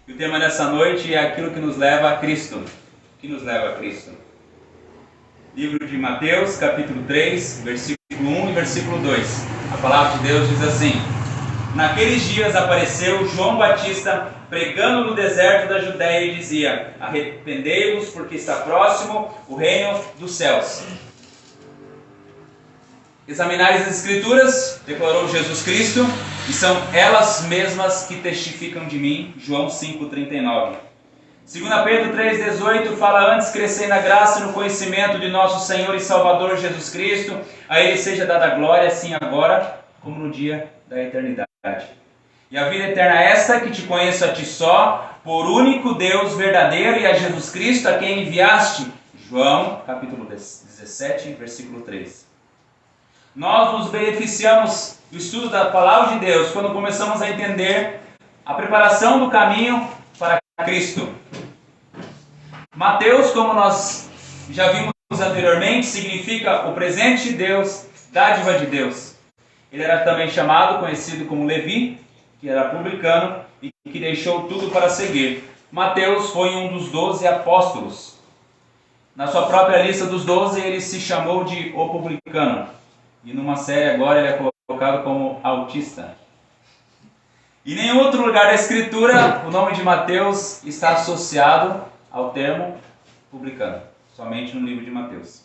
E o tema dessa noite é aquilo que nos leva a Cristo. O que nos leva a Cristo? Livro de Mateus, capítulo 3, versículo 1 e versículo 2. A palavra de Deus diz assim: Naqueles dias apareceu João Batista pregando no deserto da Judéia e dizia: Arrependei-vos, porque está próximo o reino dos céus. Examinais as Escrituras, declarou Jesus Cristo, e são elas mesmas que testificam de mim. João 5,39. 2 Pedro 3,18 fala: Antes crescei na graça e no conhecimento de nosso Senhor e Salvador Jesus Cristo. A Ele seja dada a glória, assim agora como no dia da eternidade. E a vida eterna é esta, que te conheço a ti só, por único Deus verdadeiro, e a Jesus Cristo, a quem enviaste. João capítulo 17, versículo 3. Nós nos beneficiamos do estudo da palavra de Deus quando começamos a entender a preparação do caminho para Cristo. Mateus, como nós já vimos anteriormente, significa o presente de Deus, dádiva de Deus. Ele era também conhecido como Levi, que era publicano e que deixou tudo para seguir. Mateus foi um dos 12 apóstolos. Na sua própria lista dos 12, ele se chamou de o publicano. E numa série agora ele é colocado como autista. Em nenhum outro lugar da Escritura o nome de Mateus está associado ao termo publicano. Somente no livro de Mateus.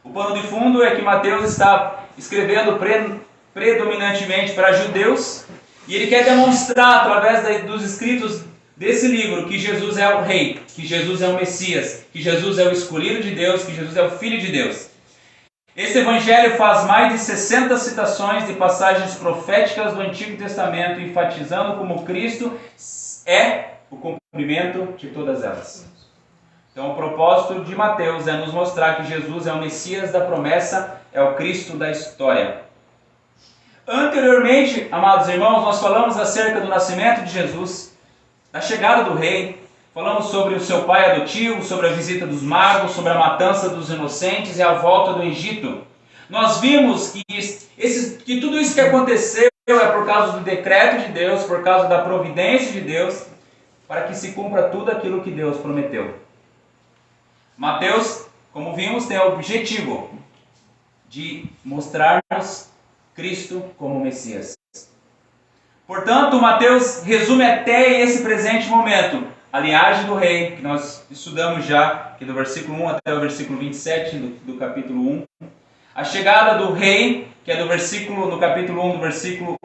O pano de fundo é que Mateus está escrevendo predominantemente para judeus. E ele quer demonstrar através dos escritos desse livro que Jesus é o Rei, que Jesus é o Messias, que Jesus é o escolhido de Deus, que Jesus é o Filho de Deus. Esse evangelho faz mais de 60 citações de passagens proféticas do Antigo Testamento, enfatizando como Cristo é o cumprimento de todas elas. Então o propósito de Mateus é nos mostrar que Jesus é o Messias da promessa, é o Cristo da história. Anteriormente, amados irmãos, nós falamos acerca do nascimento de Jesus, da chegada do rei, falamos sobre o seu pai adotivo, sobre a visita dos magos, sobre a matança dos inocentes e a volta do Egito. Nós vimos que tudo isso que aconteceu é por causa do decreto de Deus, por causa da providência de Deus, para que se cumpra tudo aquilo que Deus prometeu. Mateus, como vimos, tem o objetivo de mostrar-nos Cristo como Messias. Portanto, Mateus resume até esse presente momento a linhagem do rei, que nós estudamos já, que do versículo 1 até o versículo 27 do capítulo 1. A chegada do rei, que é no capítulo 1, do versículo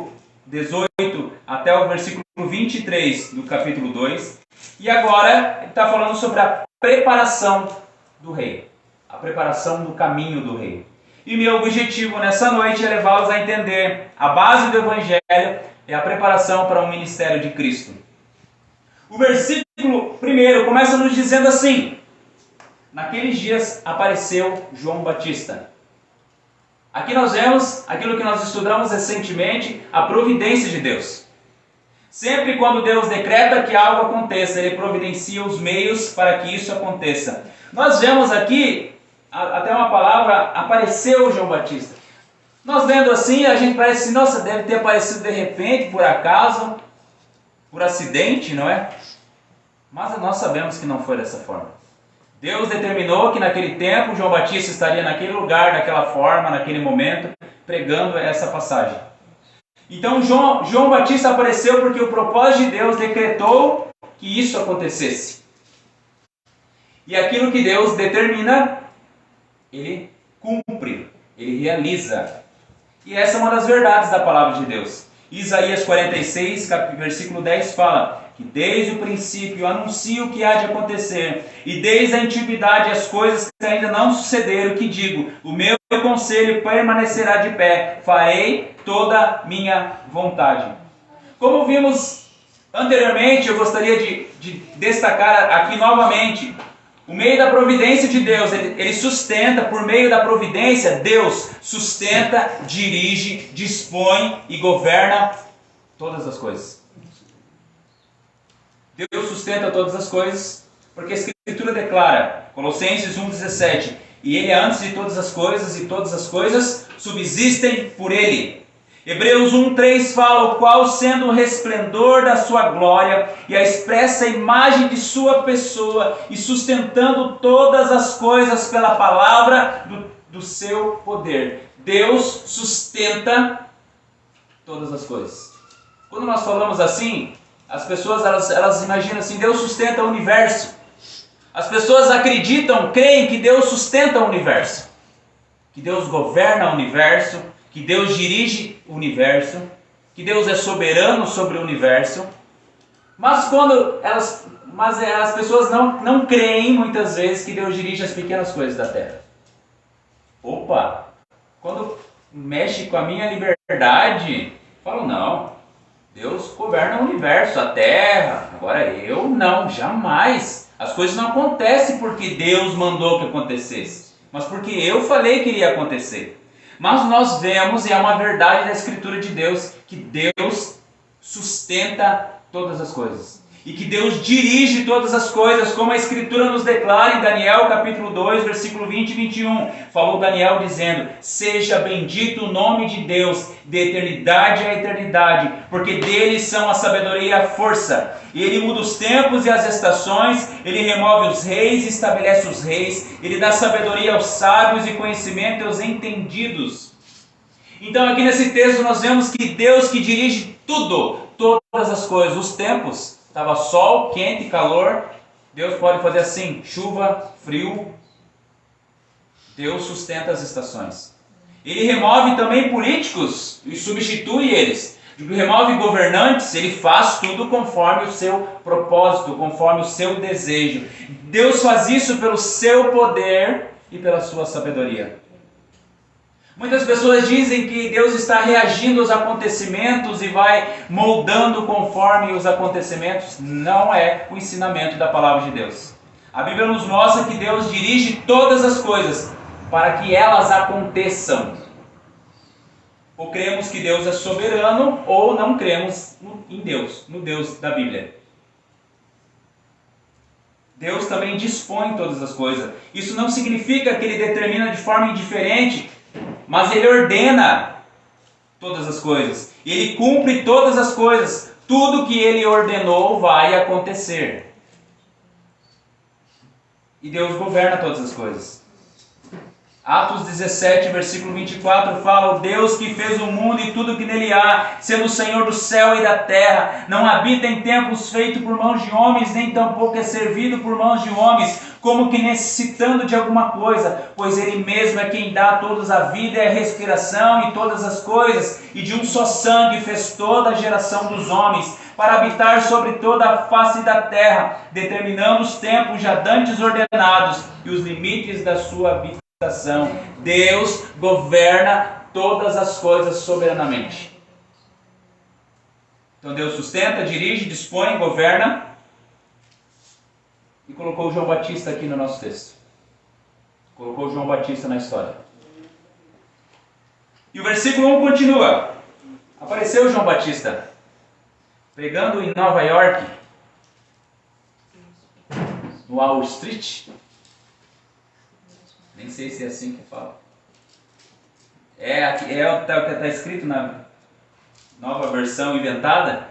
18 até o versículo 23 do capítulo 2. E agora ele está falando sobre a preparação do rei, a preparação do caminho do rei. E meu objetivo nessa noite é levá-los a entender a base do Evangelho e a preparação para o ministério de Cristo. O versículo 1 começa nos dizendo assim: Naqueles dias apareceu João Batista. Aqui nós vemos aquilo que nós estudamos recentemente, a providência de Deus. Sempre quando Deus decreta que algo aconteça, Ele providencia os meios para que isso aconteça. Nós vemos aqui até uma palavra, apareceu João Batista. Nós lendo assim, a gente parece assim, nossa, deve ter aparecido de repente, por acaso, por acidente, não é? Mas nós sabemos que não foi dessa forma. Deus determinou que naquele tempo João Batista estaria naquele lugar, daquela forma, naquele momento, pregando essa passagem. Então João Batista apareceu porque o propósito de Deus decretou que isso acontecesse. E aquilo que Deus determina, Ele cumpre, Ele realiza. E essa é uma das verdades da palavra de Deus. Isaías 46, versículo 10 fala que desde o princípio anuncio o que há de acontecer, e desde a antiguidade as coisas que ainda não sucederam, que digo, o meu conselho permanecerá de pé, farei toda minha vontade. Como vimos anteriormente, eu gostaria de destacar aqui novamente, o meio da providência de Deus, ele sustenta, por meio da providência, Deus sustenta, dirige, dispõe e governa todas as coisas. Deus sustenta todas as coisas, porque a Escritura declara, Colossenses 1,17, e Ele é antes de todas as coisas, e todas as coisas subsistem por Ele. Hebreus 1:3 fala: o qual, sendo o resplendor da sua glória e a expressa imagem de sua pessoa, e sustentando todas as coisas pela palavra do seu poder. Deus sustenta todas as coisas. Quando nós falamos assim, as pessoas elas imaginam assim: Deus sustenta o universo. As pessoas acreditam, creem que Deus sustenta o universo, que Deus governa o universo, que Deus dirige o universo, que Deus é soberano sobre o universo. Mas as pessoas não creem muitas vezes que Deus dirige as pequenas coisas da terra. Opa! Quando mexe com a minha liberdade, falo: não, Deus governa o universo, a terra. Agora eu não, jamais. As coisas não acontecem porque Deus mandou que acontecesse, mas porque eu falei que iria acontecer. Mas nós vemos, e é uma verdade da Escritura de Deus, que Deus sustenta todas as coisas. E que Deus dirige todas as coisas, como a Escritura nos declara em Daniel capítulo 2, versículo 20 e 21. Falou Daniel dizendo: seja bendito o nome de Deus, de eternidade a eternidade, porque dele são a sabedoria e a força. E ele muda os tempos e as estações, ele remove os reis e estabelece os reis, ele dá sabedoria aos sábios e conhecimento aos entendidos. Então aqui nesse texto nós vemos que Deus que dirige tudo, todas as coisas, os tempos. Estava sol, quente, calor. Deus pode fazer assim: chuva, frio. Deus sustenta as estações. Ele remove também políticos e substitui eles. Ele remove governantes, ele faz tudo conforme o seu propósito, conforme o seu desejo. Deus faz isso pelo seu poder e pela sua sabedoria. Muitas pessoas dizem que Deus está reagindo aos acontecimentos e vai moldando conforme os acontecimentos. Não é o ensinamento da palavra de Deus. A Bíblia nos mostra que Deus dirige todas as coisas para que elas aconteçam. Ou cremos que Deus é soberano, ou não cremos em Deus, no Deus da Bíblia. Deus também dispõe todas as coisas. Isso não significa que Ele determina de forma indiferente, mas Ele ordena todas as coisas. Ele cumpre todas as coisas. Tudo que Ele ordenou vai acontecer. E Deus governa todas as coisas. Atos 17, versículo 24 fala: o Deus que fez o mundo e tudo que nele há, sendo o Senhor do céu e da terra, não habita em templos feitos por mãos de homens, nem tampouco é servido por mãos de homens, como que necessitando de alguma coisa, pois Ele mesmo é quem dá a todos a vida e a respiração e todas as coisas, e de um só sangue fez toda a geração dos homens, para habitar sobre toda a face da terra, determinando os tempos já dantes ordenados e os limites da sua habitação. Deus governa todas as coisas soberanamente. Então Deus sustenta, dirige, dispõe, governa. E colocou o João Batista aqui no nosso texto. Colocou o João Batista na história. E o versículo 1 continua. Apareceu o João Batista pregando em Nova York, no Wall Street. Nem sei se é assim que fala. Está escrito na nova versão inventada?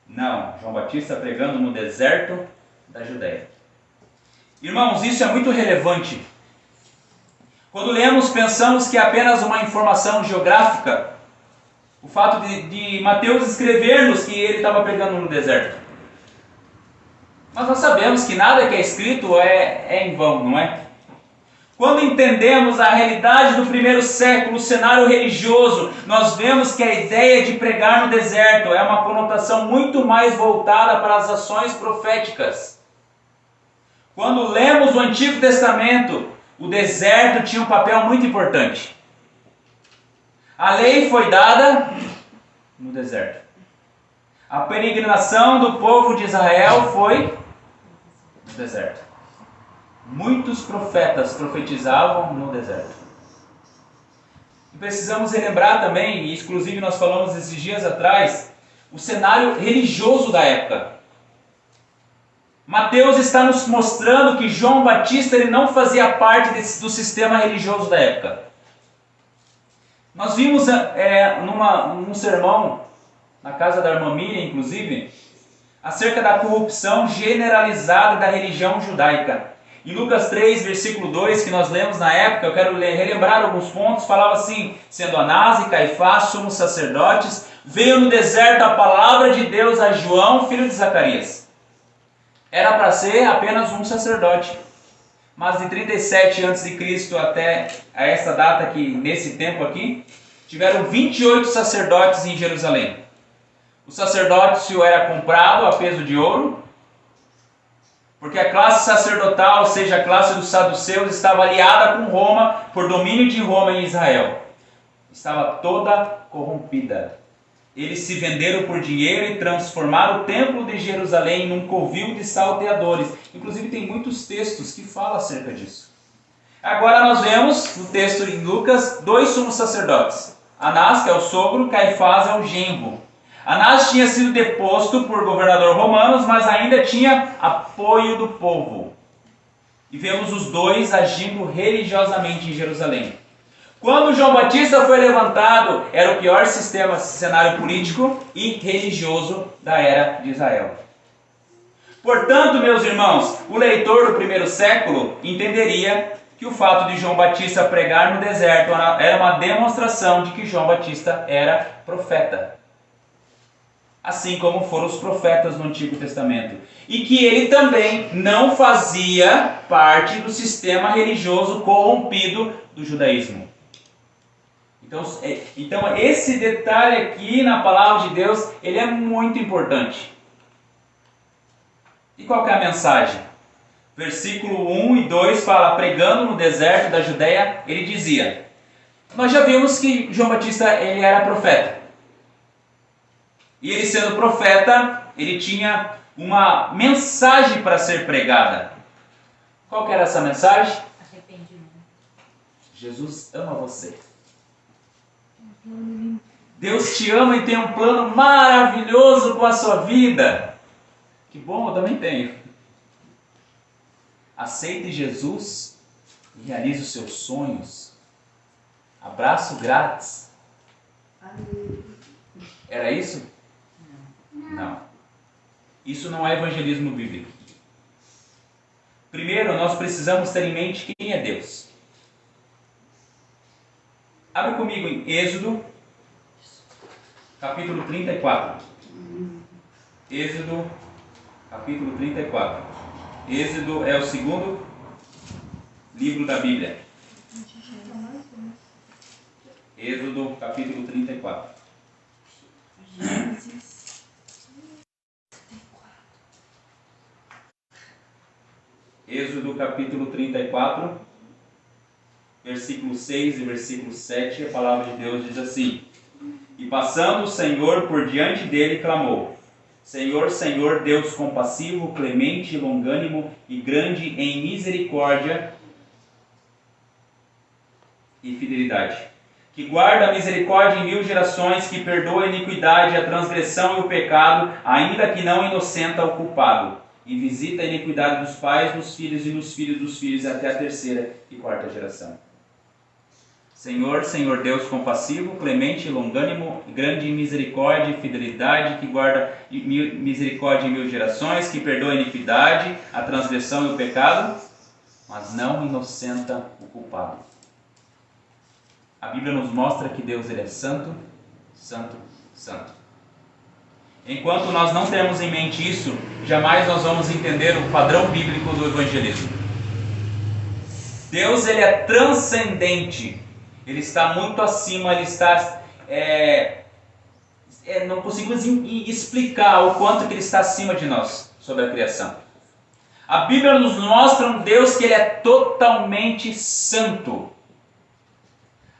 Não, João Batista pregando no deserto da Judéia. Irmãos, isso é muito relevante. Quando lemos, pensamos que é apenas uma informação geográfica. O fato de Mateus escrever-nos que ele estava pregando no deserto. Mas nós sabemos que nada que é escrito é em vão, não é? Quando entendemos a realidade do primeiro século, o cenário religioso, nós vemos que a ideia de pregar no deserto é uma conotação muito mais voltada para as ações proféticas. Quando lemos o Antigo Testamento, o deserto tinha um papel muito importante. A lei foi dada no deserto. A peregrinação do povo de Israel foi no deserto. Muitos profetas profetizavam no deserto. E precisamos relembrar também, e exclusive nós falamos esses dias atrás, o cenário religioso da época. Mateus está nos mostrando que João Batista ele não fazia parte do sistema religioso da época. Nós vimos num sermão, na casa da irmã Miriam, inclusive, acerca da corrupção generalizada da religião judaica. Em Lucas 3, versículo 2, que nós lemos na época, eu quero relembrar alguns pontos, falava assim: sendo Anás e Caifás sumos sacerdotes, veio no deserto a palavra de Deus a João, filho de Zacarias. Era para ser apenas um sacerdote. Mas de 37 a.C. até a essa data aqui, nesse tempo aqui, tiveram 28 sacerdotes em Jerusalém. O sacerdócio era comprado a peso de ouro, porque a classe sacerdotal, ou seja, a classe dos saduceus, estava aliada com Roma, por domínio de Roma em Israel. Estava toda corrompida. Eles se venderam por dinheiro e transformaram o templo de Jerusalém num covil de salteadores. Inclusive tem muitos textos que falam acerca disso. Agora nós vemos no texto em Lucas 2 sumos sacerdotes. Anás, que é o sogro, Caifás é o genro. Anás tinha sido deposto por governador romanos, mas ainda tinha apoio do povo. E vemos os dois agindo religiosamente em Jerusalém. Quando João Batista foi levantado, era o pior cenário político e religioso da era de Israel. Portanto, meus irmãos, o leitor do primeiro século entenderia que o fato de João Batista pregar no deserto era uma demonstração de que João Batista era profeta. Assim como foram os profetas no Antigo Testamento. E que ele também não fazia parte do sistema religioso corrompido do judaísmo. Então esse detalhe aqui na palavra de Deus, ele é muito importante. E qual que é a mensagem? Versículo 1 e 2 fala: pregando no deserto da Judéia, ele dizia. Nós já vimos que João Batista ele era profeta. E ele sendo profeta, ele tinha uma mensagem para ser pregada. Qual que era essa mensagem? Arrependimento. Jesus ama você. Deus te ama e tem um plano maravilhoso com a sua vida. Que bom, eu também tenho. Aceite Jesus e realize os seus sonhos. Abraço grátis. Era isso? Não. Isso não é evangelismo bíblico. Primeiro, nós precisamos ter em mente quem é Deus. Abre comigo em Êxodo, capítulo 34. Êxodo, capítulo 34. Êxodo é o segundo livro da Bíblia. Êxodo, capítulo 34. Êxodo, capítulo 34, versículo 6 e versículo 7, a palavra de Deus diz assim: E passando o Senhor por diante dele, clamou: Senhor, Senhor, Deus compassivo, clemente, longânimo e grande em misericórdia e fidelidade, que guarda a misericórdia em 1000 gerações, que perdoa a iniquidade, a transgressão e o pecado, ainda que não inocenta o culpado, e visita a iniquidade dos pais nos filhos e nos filhos dos filhos até a 3ª e 4ª geração. Senhor, Senhor Deus compassivo, clemente, longânimo, grande em misericórdia e fidelidade, que guarda misericórdia em 1000 gerações, que perdoa a iniquidade, a transgressão e o pecado, mas não inocenta o culpado. A Bíblia nos mostra que Deus ele é santo, santo, santo. Enquanto nós não temos em mente isso, jamais nós vamos entender o padrão bíblico do evangelismo. Deus ele é transcendente. Ele está muito acima, ele está... não conseguimos explicar o quanto que ele está acima de nós, sobre a criação. A Bíblia nos mostra um Deus que ele é totalmente santo.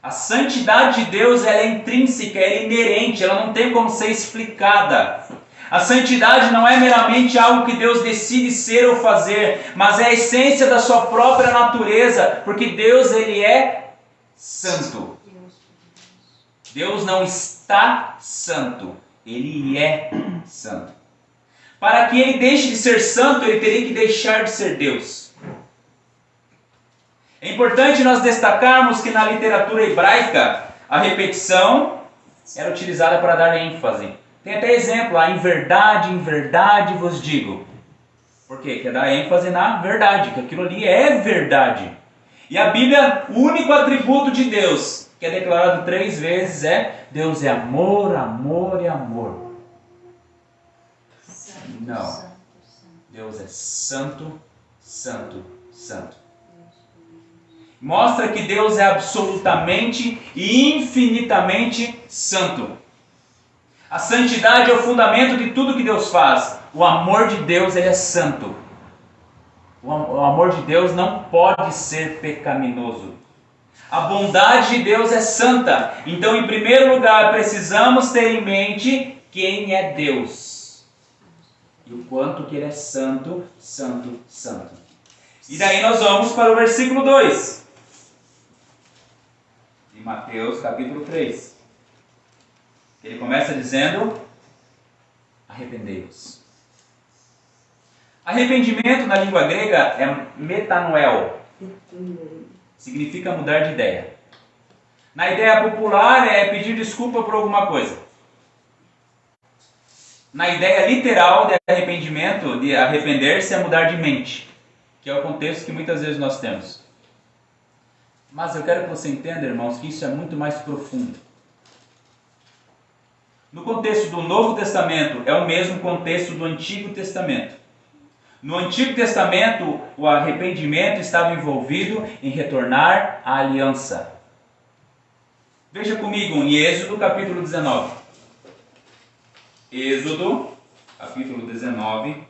A santidade de Deus ela é intrínseca, ela é inerente, ela não tem como ser explicada. A santidade não é meramente algo que Deus decide ser ou fazer, mas é a essência da sua própria natureza, porque Deus ele é santo. Deus não está santo, ele é santo. Para que ele deixe de ser santo, ele teria que deixar de ser Deus. É importante nós destacarmos que na literatura hebraica, a repetição era utilizada para dar ênfase. Tem até exemplo lá, em verdade vos digo. Por quê? Quer dar ênfase na verdade, que aquilo ali é verdade. E a Bíblia, o único atributo de Deus, que é declarado 3 vezes, é Deus é amor, amor e amor. Não. Deus é santo, santo, santo. Mostra que Deus é absolutamente e infinitamente santo. A santidade é o fundamento de tudo que Deus faz. O amor de Deus, ele é santo. O amor de Deus não pode ser pecaminoso. A bondade de Deus é santa. Então, em primeiro lugar, precisamos ter em mente quem é Deus. E o quanto que ele é santo, santo, santo. E daí nós vamos para o versículo 2. De Mateus capítulo 3. Ele começa dizendo: arrependei-vos. Arrependimento na língua grega é metanoel. Significa mudar de ideia. Na ideia popular é pedir desculpa por alguma coisa. Na ideia literal de arrependimento, de arrepender-se, é mudar de mente, que é o contexto que muitas vezes nós temos. Mas eu quero que você entenda, irmãos, que isso é muito mais profundo. No contexto do Novo Testamento, é o mesmo contexto do Antigo Testamento. No Antigo Testamento, o arrependimento estava envolvido em retornar à aliança. Veja comigo em Êxodo capítulo 19. Êxodo capítulo 19.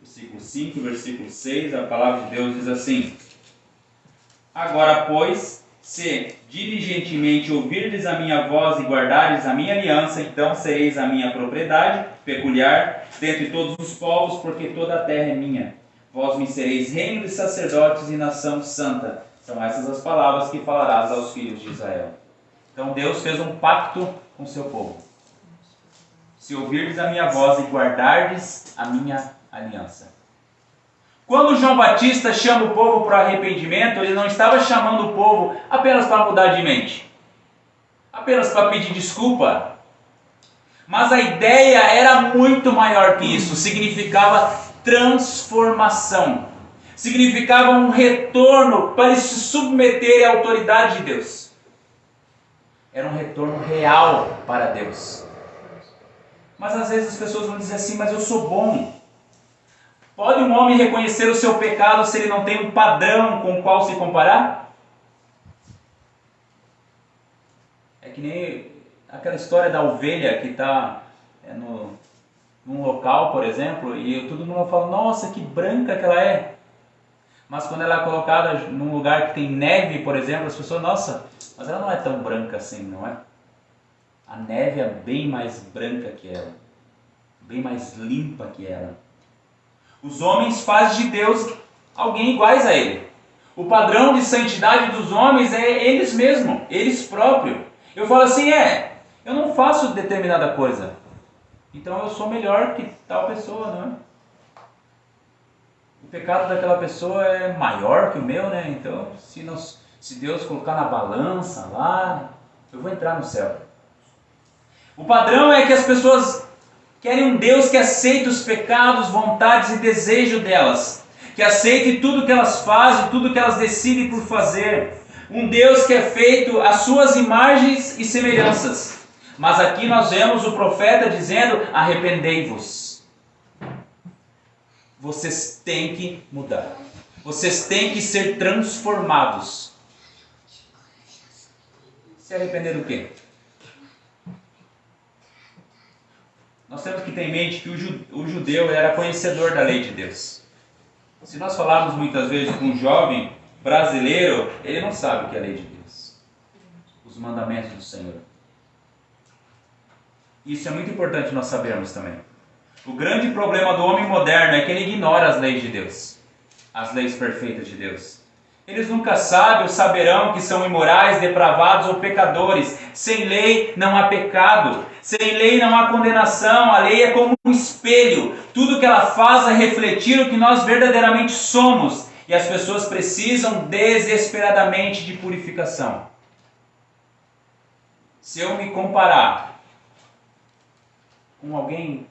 Versículo 5 e versículo 6, a palavra de Deus diz assim: agora, pois, se diligentemente ouvirdes a minha voz e guardardes a minha aliança, então sereis a minha propriedade peculiar dentre todos os povos, porque toda a terra é minha. Vós me sereis reino de sacerdotes e nação santa. São essas as palavras que falarás aos filhos de Israel. Então Deus fez um pacto com o seu povo. Se ouvirdes a minha voz e guardardes a minha aliança. Quando João Batista chama o povo para o arrependimento, ele não estava chamando o povo apenas para mudar de mente, apenas para pedir desculpa. Mas a ideia era muito maior que isso. Significava transformação. Significava um retorno para se submeter à autoridade de Deus. Era um retorno real para Deus. Mas às vezes as pessoas vão dizer assim: mas eu sou bom. Pode um homem reconhecer o seu pecado se ele não tem um padrão com o qual se comparar? É que nem aquela história da ovelha que está num local, por exemplo, e todo mundo fala: nossa, que branca que ela é. Mas quando ela é colocada num lugar que tem neve, por exemplo, as pessoas: nossa, mas ela não é tão branca assim, não é? A neve é bem mais branca que ela, bem mais limpa que ela. Os homens fazem de Deus alguém iguais a Ele. O padrão de santidade dos homens é eles mesmos, eles próprios. Eu falo assim: eu não faço determinada coisa, então eu sou melhor que tal pessoa, não é? O pecado daquela pessoa é maior que o meu, né? Então, se Deus colocar na balança lá, eu vou entrar no céu. O padrão é que as pessoas querem um Deus que aceite os pecados, vontades e desejos delas. Que aceite tudo que elas fazem, tudo que elas decidem por fazer. Um Deus que é feito às suas imagens e semelhanças. Mas aqui nós vemos o profeta dizendo: arrependei-vos. Vocês têm que mudar. Vocês têm que ser transformados. Se arrepender do quê? Nós temos que ter em mente que o judeu era conhecedor da lei de Deus. Se nós falarmos muitas vezes com um jovem brasileiro, ele não sabe o que é a lei de Deus, os mandamentos do Senhor. Isso é muito importante nós sabermos também. O grande problema do homem moderno é que ele ignora as leis de Deus, as leis perfeitas de Deus. Eles nunca sabem ou saberão que são imorais, depravados ou pecadores. Sem lei não há pecado. Sem lei não há condenação. A lei é como um espelho. Tudo que ela faz é refletir o que nós verdadeiramente somos. E as pessoas precisam desesperadamente de purificação. Se eu me comparar com alguém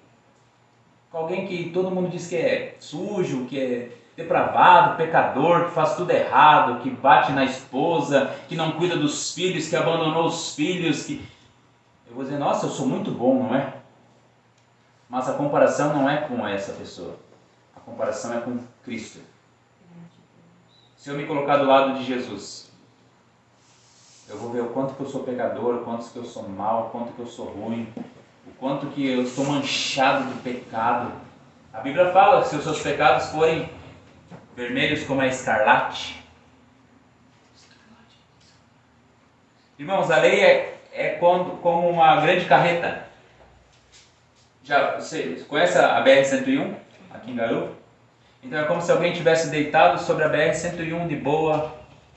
que todo mundo diz que é sujo, que é depravado, pecador, que faz tudo errado, que bate na esposa, que não cuida dos filhos, que abandonou os filhos, eu vou dizer, nossa, eu sou muito bom, não é? Mas a comparação não é com essa pessoa. A comparação é com Cristo. Se eu me colocar do lado de Jesus, eu vou ver o quanto que eu sou pecador, o quanto que eu sou mau, o quanto que eu sou ruim, o quanto que eu estou manchado de pecado. A Bíblia fala que se os seus pecados forem vermelhos como a escarlate. Irmãos, a lei é como uma grande carreta. Você conhece a BR-101 aqui em Garu? Então é como se alguém tivesse deitado sobre a BR-101 de boa,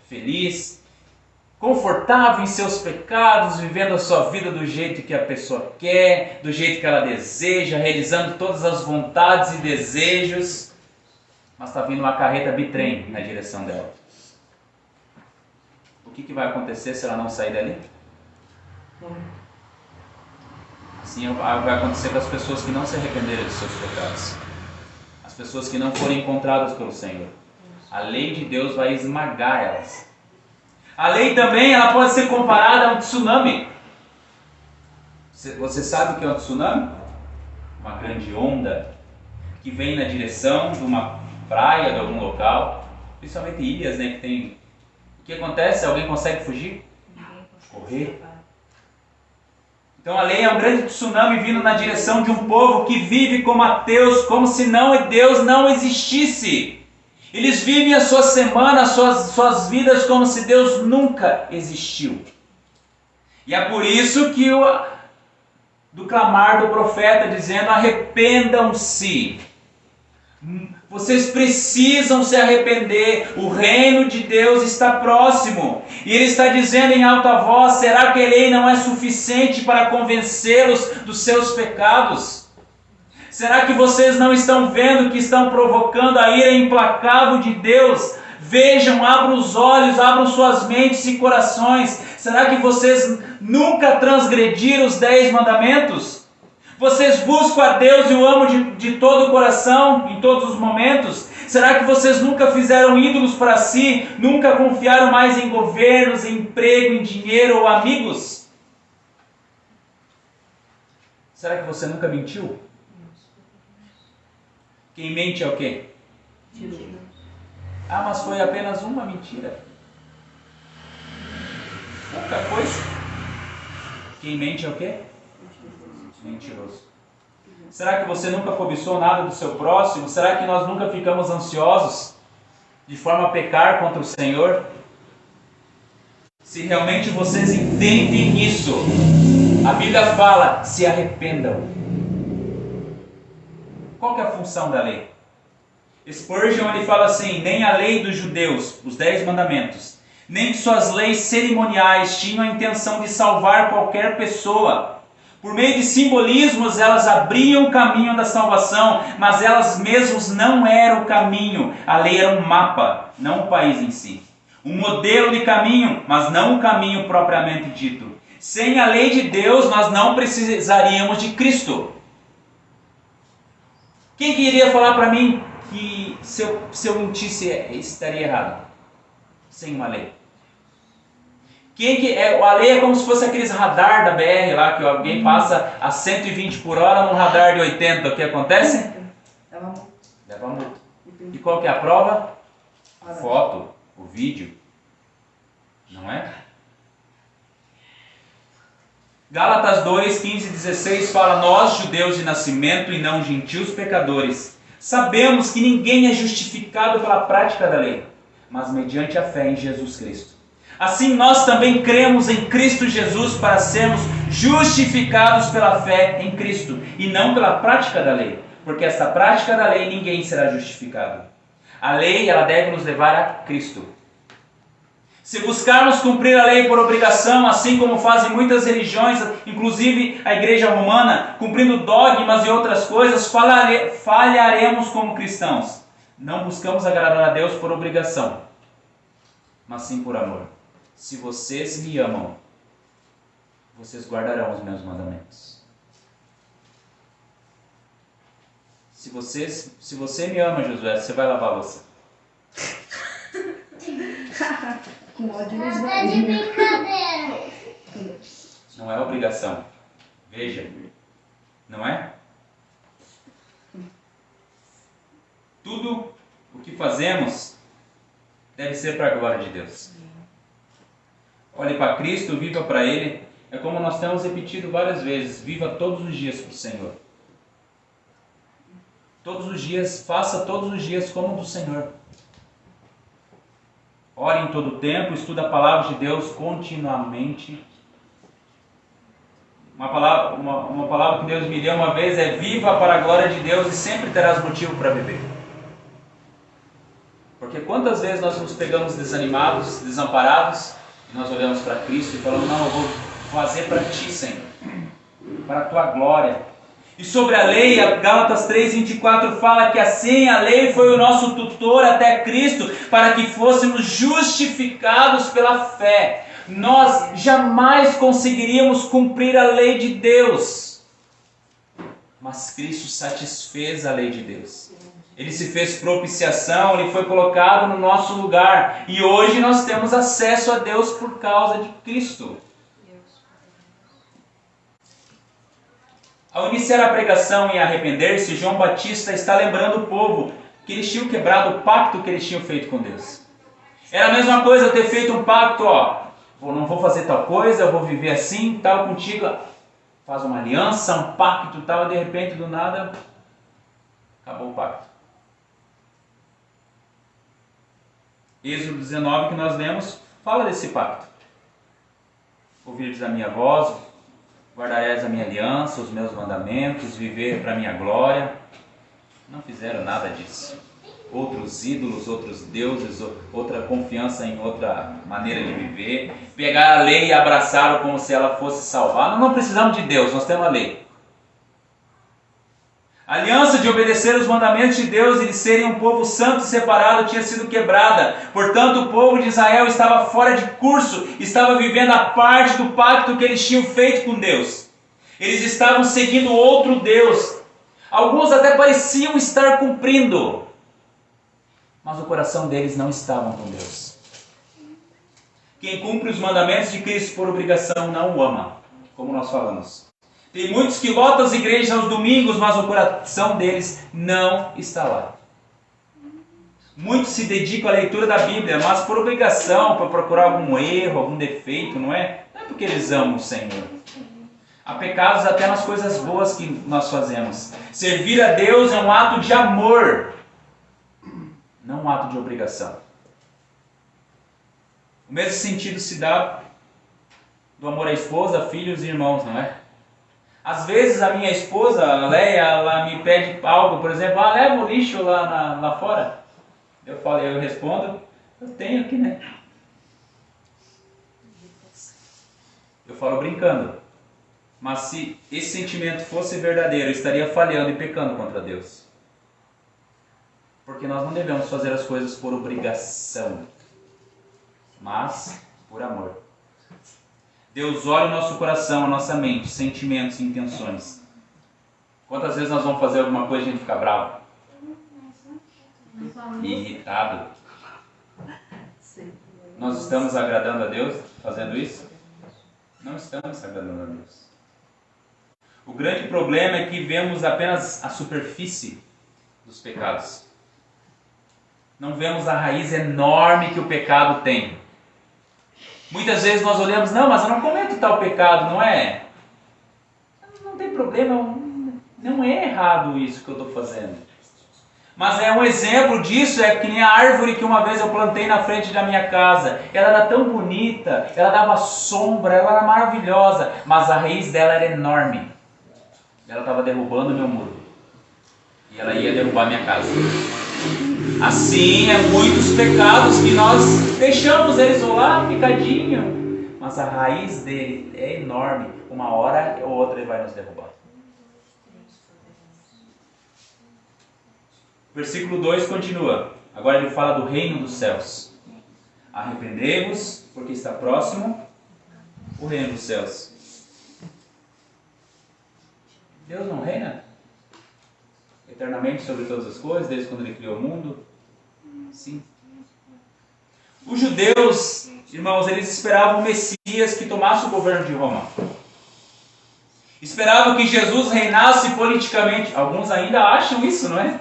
feliz, confortável em seus pecados, vivendo a sua vida do jeito que a pessoa quer, do jeito que ela deseja, realizando todas as vontades e desejos, mas está vindo uma carreta bitrem na direção dela. O que vai acontecer se ela não sair dali? Assim vai acontecer com as pessoas que não se arrependerem dos seus pecados, as pessoas que não forem encontradas pelo Senhor. A lei de Deus vai esmagar elas. A lei também ela pode ser comparada a um tsunami. Você sabe o que é um tsunami? Uma grande onda que vem na direção de uma praia, de algum local, principalmente ilhas, né, que tem. O que acontece? Alguém consegue fugir? Correr. Então a lei é um grande tsunami vindo na direção de um povo que vive como ateus, como se Deus não existisse. Eles vivem a sua semana, suas vidas como se Deus nunca existiu. E é por isso que do clamar do profeta dizendo: arrependam-se. Vocês precisam se arrepender. O reino de Deus está próximo. E ele está dizendo em alta voz: será que a lei não é suficiente para convencê-los dos seus pecados? Será que vocês não estão vendo que estão provocando a ira implacável de Deus? Vejam, abram os olhos, abram suas mentes e corações. Será que vocês nunca transgrediram os 10 mandamentos? Vocês buscam a Deus e o amam de todo o coração, em todos os momentos? Será que vocês nunca fizeram ídolos para si? Nunca confiaram mais em governos, em emprego, em dinheiro ou amigos? Será que você nunca mentiu? Quem mente é o quê? Ah, mas foi apenas uma mentira. Pouca coisa. Quem mente é o quê? Mentiroso. Será que você nunca cobiçou nada do seu próximo? Será que nós nunca ficamos ansiosos de forma a pecar contra o Senhor? Se realmente vocês entendem isso, a Bíblia fala: se arrependam. Qual que é a função da lei? Spurgeon ele fala assim: nem a lei dos judeus, os 10 mandamentos, nem suas leis cerimoniais tinham a intenção de salvar qualquer pessoa. Por meio de simbolismos elas abriam o caminho da salvação, mas elas mesmas não eram o caminho. A lei era um mapa, não o país em si. Um modelo de caminho, mas não o caminho propriamente dito. Sem a lei de Deus nós não precisaríamos de Cristo. Quem que iria falar para mim que se eu mentisse estaria errado? Sem uma lei. A lei é como se fosse aqueles radar da BR lá, que alguém passa a 120 por hora num radar de 80. O que acontece? Leva multa. E qual que é a prova? A foto, o vídeo. Não é? Gálatas 2, 15 e 16 fala: nós, judeus de nascimento e não gentios pecadores, sabemos que ninguém é justificado pela prática da lei, mas mediante a fé em Jesus Cristo. Assim nós também cremos em Cristo Jesus para sermos justificados pela fé em Cristo e não pela prática da lei, porque esta prática da lei ninguém será justificado. A lei ela deve nos levar a Cristo. Se buscarmos cumprir a lei por obrigação, assim como fazem muitas religiões, inclusive a Igreja Romana, cumprindo dogmas e outras coisas, falharemos como cristãos. Não buscamos agradar a Deus por obrigação, mas sim por amor. Se vocês me amam, vocês guardarão os meus mandamentos. Se você me ama, Josué, você vai lavar a louça. Com ódio Não tá de brincadeira. Não é obrigação. Veja, não é? Tudo o que fazemos deve ser para a glória de Deus. Olhe para Cristo, viva para Ele. É como nós temos repetido várias vezes: viva todos os dias para o Senhor. Todos os dias, faça todos os dias como do Senhor. Ore em todo o tempo, estuda a palavra de Deus continuamente. Uma palavra que Deus me deu uma vez é: viva para a glória de Deus e sempre terás motivo para viver. Porque quantas vezes nós nos pegamos desanimados, desamparados, e nós olhamos para Cristo e falamos: não, eu vou fazer para Ti, Senhor, para a Tua glória. E sobre a lei, a Gálatas 3:24 fala que assim a lei foi o nosso tutor até Cristo, para que fôssemos justificados pela fé. Nós jamais conseguiríamos cumprir a lei de Deus, mas Cristo satisfez a lei de Deus. Ele se fez propiciação, Ele foi colocado no nosso lugar, e hoje nós temos acesso a Deus por causa de Cristo. Ao iniciar a pregação e arrepender-se, João Batista está lembrando o povo que eles tinham quebrado o pacto que eles tinham feito com Deus. Era a mesma coisa eu ter feito um pacto, não vou fazer tal coisa, eu vou viver assim, tal, contigo. Faz uma aliança, um pacto, tal, e de repente, do nada, acabou o pacto. Êxodo 19 que nós lemos, fala desse pacto. Ouvirdes a minha voz, guardarás a minha aliança, os meus mandamentos, viver para a minha glória. Não fizeram nada disso. Outros ídolos, outros deuses, outra confiança em outra maneira de viver. Pegaram a lei e abraçaram como se ela fosse salvar. Nós não precisamos de Deus, nós temos a lei. A aliança de obedecer os mandamentos de Deus e de serem um povo santo e separado tinha sido quebrada. Portanto, o povo de Israel estava fora de curso, estava vivendo a parte do pacto que eles tinham feito com Deus. Eles estavam seguindo outro Deus. Alguns até pareciam estar cumprindo, mas o coração deles não estava com Deus. Quem cumpre os mandamentos de Cristo por obrigação não o ama, como nós falamos. Tem muitos que lotam as igrejas aos domingos, mas o coração deles não está lá. Muitos se dedicam à leitura da Bíblia, mas por obrigação, para procurar algum erro, algum defeito, não é? Não é porque eles amam o Senhor. Há pecados até nas coisas boas que nós fazemos. Servir a Deus é um ato de amor, não um ato de obrigação. O mesmo sentido se dá do amor à esposa, filhos e irmãos, não é? Às vezes a minha esposa, a Leia, ela me pede algo, por exemplo, leva o lixo lá fora. Eu respondo, eu tenho aqui, né? Eu falo brincando. Mas se esse sentimento fosse verdadeiro, eu estaria falhando e pecando contra Deus. Porque nós não devemos fazer as coisas por obrigação, mas por amor. Deus olha o nosso coração, a nossa mente, sentimentos e intenções. Quantas vezes nós vamos fazer alguma coisa e a gente fica bravo? Irritado? Nós estamos agradando a Deus fazendo isso? Não estamos agradando a Deus. O grande problema é que vemos apenas a superfície dos pecados. Não vemos a raiz enorme que o pecado tem. Muitas vezes nós olhamos, não, mas eu não cometo tal pecado, não é? Não tem problema, não é errado isso que eu estou fazendo. Mas é um exemplo disso, é que nem a árvore que uma vez eu plantei na frente da minha casa. Ela era tão bonita, ela dava sombra, ela era maravilhosa, mas a raiz dela era enorme. Ela estava derrubando o meu muro. E ela ia derrubar a minha casa. Assim, muitos pecados que nós deixamos eles rolar picadinho, mas a raiz dele é enorme. Uma hora ou outra ele vai nos derrubar. Versículo 2 continua. Agora ele fala do reino dos céus. Arrependei-vos, porque está próximo o reino dos céus. Deus não reina eternamente sobre todas as coisas, desde quando ele criou o mundo? Sim. Os judeus, irmãos, eles esperavam o Messias que tomasse o governo de Roma. Esperavam que Jesus reinasse politicamente. Alguns ainda acham isso, não é?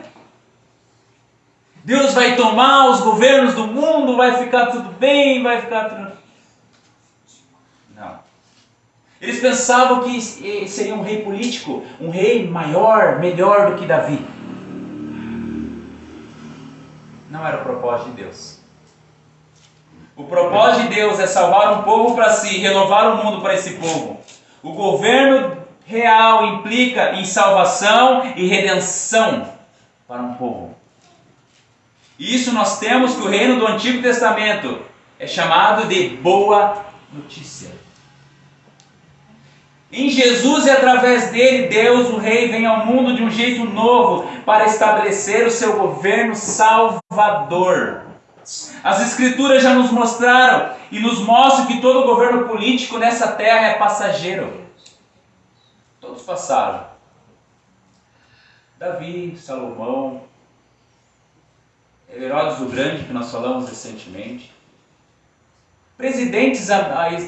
Deus vai tomar os governos do mundo, vai ficar tudo bem, vai ficar tudo... Não. Eles pensavam que seria um rei político, um rei maior, melhor do que Davi. Não era o propósito de Deus. O propósito de Deus é salvar um povo para si, renovar o mundo para esse povo. O governo real implica em salvação e redenção para um povo. E isso nós temos que o reino do Antigo Testamento é chamado de boa notícia. Em Jesus e através dele, Deus, o Rei, vem ao mundo de um jeito novo para estabelecer o seu governo salvador. As Escrituras já nos mostraram e nos mostram que todo governo político nessa terra é passageiro. Todos passaram. Davi, Salomão, Herodes o Grande, que nós falamos recentemente. Presidentes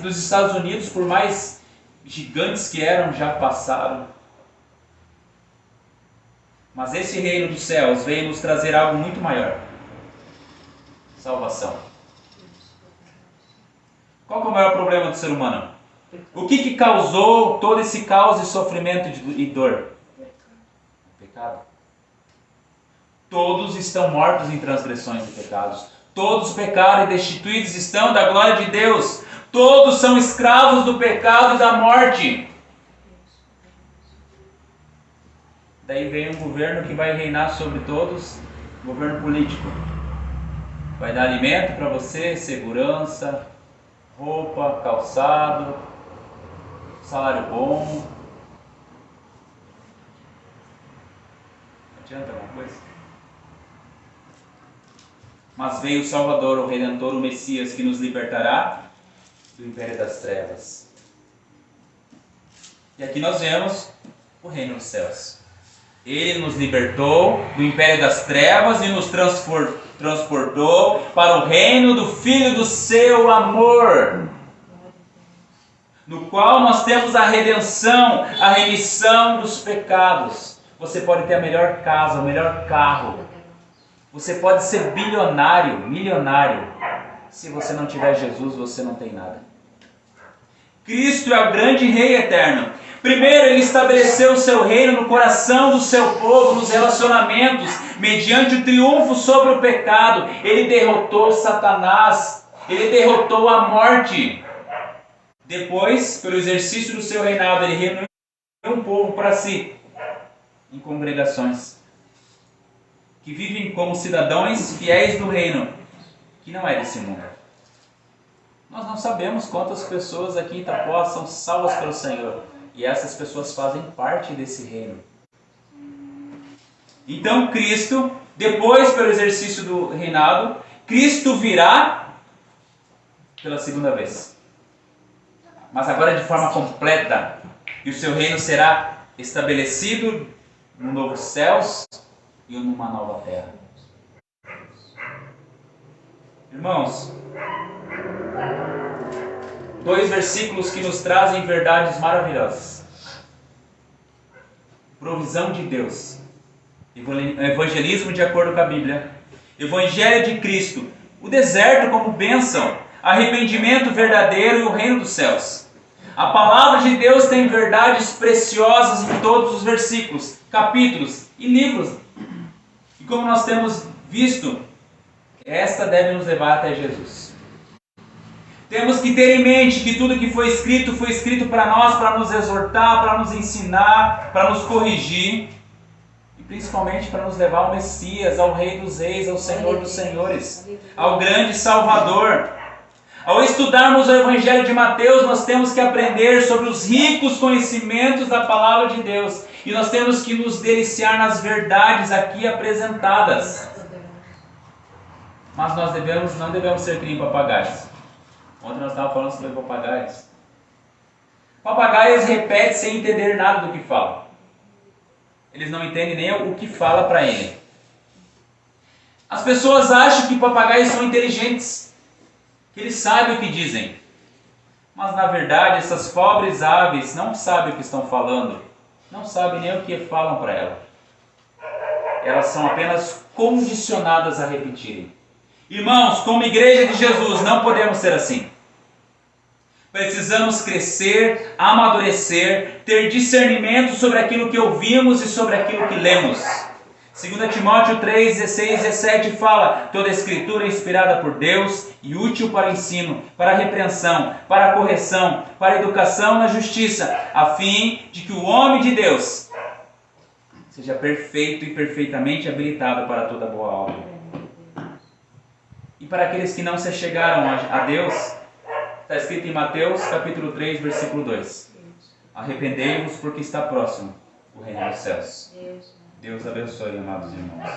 dos Estados Unidos, por mais gigantes que eram, já passaram. Mas esse reino dos céus veio nos trazer algo muito maior. Salvação. Qual que é o maior problema do ser humano? O que causou todo esse caos e sofrimento e dor? Pecado. Todos estão mortos em transgressões e pecados. Todos pecaram e destituídos estão da glória de Deus. Todos são escravos do pecado e da morte. Daí vem um governo que vai reinar sobre todos, governo político. Vai dar alimento para você, segurança, roupa, calçado, salário bom. Adianta alguma coisa? Mas veio o Salvador, o Redentor, o Messias, que nos libertará do império das trevas. E aqui nós vemos o reino dos céus. Ele nos libertou do império das trevas e nos transportou para o reino do Filho do seu amor, no qual nós temos a redenção, a remissão dos pecados. Você pode ter a melhor casa, o melhor carro. Você pode ser bilionário, milionário. Se você não tiver Jesus, você não tem nada. Cristo é o grande Rei eterno. Primeiro, Ele estabeleceu o seu reino no coração do seu povo, nos relacionamentos, mediante o triunfo sobre o pecado. Ele derrotou Satanás, Ele derrotou a morte. Depois, pelo exercício do seu reinado, Ele reuniu um povo para si, em congregações, que vivem como cidadãos fiéis do reino, que não é desse mundo. Nós não sabemos quantas pessoas aqui em Itapuã são salvas pelo Senhor. E essas pessoas fazem parte desse reino. Então Cristo, depois pelo exercício do reinado, Cristo virá pela segunda vez. Mas agora de forma completa. E o seu reino será estabelecido num novo céus e numa nova terra. Irmãos, 2 versículos que nos trazem verdades maravilhosas. Provisão de Deus. Evangelismo de acordo com a Bíblia. Evangelho de Cristo. O deserto como bênção. Arrependimento verdadeiro e o reino dos céus. A palavra de Deus tem verdades preciosas em todos os versículos, capítulos e livros. E como nós temos visto, esta deve nos levar até Jesus. Temos que ter em mente que tudo que foi escrito para nós, para nos exortar, para nos ensinar, para nos corrigir. E principalmente para nos levar ao Messias, ao Rei dos Reis, ao Senhor dos Senhores, ao grande Salvador. Ao estudarmos o Evangelho de Mateus, nós temos que aprender sobre os ricos conhecimentos da Palavra de Deus. E nós temos que nos deliciar nas verdades aqui apresentadas. Mas nós não devemos ser que nem papagaios. Ontem nós estávamos falando sobre papagaios. Papagaios repetem sem entender nada do que fala. Eles não entendem nem o que fala para ele. As pessoas acham que papagaios são inteligentes, que eles sabem o que dizem. Mas na verdade essas pobres aves não sabem o que estão falando. Não sabem nem o que falam para ela. Elas são apenas condicionadas a repetirem. Irmãos, como igreja de Jesus, não podemos ser assim. Precisamos crescer, amadurecer, ter discernimento sobre aquilo que ouvimos e sobre aquilo que lemos. 2 Timóteo 3, 16 e 17 fala: toda a escritura é inspirada por Deus e útil para o ensino, para a repreensão, para a correção, para a educação na justiça, a fim de que o homem de Deus seja perfeito e perfeitamente habilitado para toda boa obra. E para aqueles que não se chegaram a Deus, está escrito em Mateus capítulo 3, versículo 2: arrependei-vos porque está próximo o reino dos céus. Deus abençoe, amados irmãos.